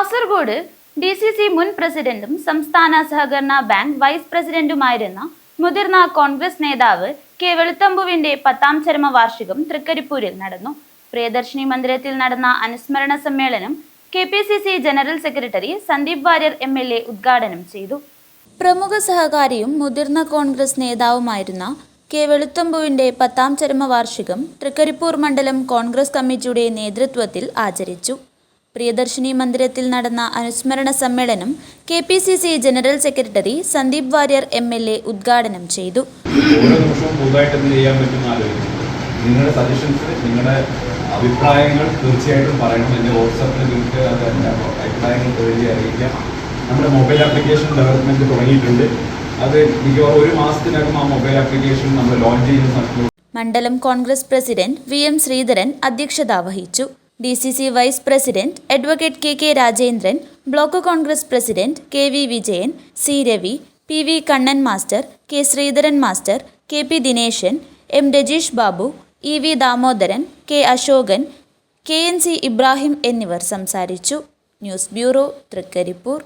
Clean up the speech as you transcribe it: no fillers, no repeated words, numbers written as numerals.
Kasaragod DCC മുൻ പ്രസിഡന്റും സംസ്ഥാന സഹകരണ ബാങ്ക് വൈസ് പ്രസിഡന്റുമായിരുന്ന മുതിർന്ന കോൺഗ്രസ് നേതാവ് കെ വെളുത്തമ്പുവിന്റെ 10ാം ചരമവാർഷികം തൃക്കരിപ്പൂരിൽ നടന്നു. പ്രിയദർശിനി മന്ദിരത്തിൽ നടന്ന അനുസ്മരണ സമ്മേളനം KPCC general secretary Sandeep Warrier MLA ഉദ്ഘാടനം ചെയ്തു. പ്രമുഖ സഹകാരിയും മുതിർന്ന കോൺഗ്രസ് നേതാവുമായിരുന്ന കെ വെളുത്തമ്പുവിന്റെ 10ാം ചരമവാർഷികം തൃക്കരിപ്പൂർ മണ്ഡലം കോൺഗ്രസ് കമ്മിറ്റിയുടെ നേതൃത്വത്തിൽ ആചരിച്ചു. പ്രിയദർശിനി മന്ദിരത്തിൽ നടന്ന അനുസ്മരണ സമ്മേളനം KPCC general secretary Sandeep Warrier MLA ഉദ്ഘാടനം ചെയ്തു. ഓരോ നിമിഷവും പുതുതായിട്ട് എന്ത് ചെയ്യാൻ പറ്റുന്ന ആലോചിക്കും. നിങ്ങളുടെ സജഷൻസ്, നിങ്ങളുടെ അഭിപ്രായങ്ങൾ തീർച്ചയായിട്ടും പറയണം. എൻ്റെ വാട്സാപ്പിൽ നിങ്ങൾക്ക് അഭിപ്രായങ്ങൾ എഴുതി അറിയിക്കാം. നമ്മുടെ മൊബൈൽ ആപ്ലിക്കേഷൻ ഡെവലപ്മെൻറ്റ് തുടങ്ങിയിട്ടുണ്ട്. അത് മിക്കവാറും ഒരു മാസത്തിനകം ആ മൊബൈൽ ആപ്ലിക്കേഷൻ നമ്മൾ ലോഞ്ച് ചെയ്യുന്ന. മണ്ഡലം കോൺഗ്രസ് പ്രസിഡന്റ് VM ശ്രീധരൻ അധ്യക്ഷത വഹിച്ചു. DCC vice president advocate KK Rajendran, block Congress president KV Vijayan, C Ravi, PV Kannan master, K Sreedharan master, KP Dineshan, M Rajeesh Babu, EV Damodaran, K Ashokan, KNC Ibrahim എന്നിവർ സംസാരിച്ചു. News bureau, Trikaripur.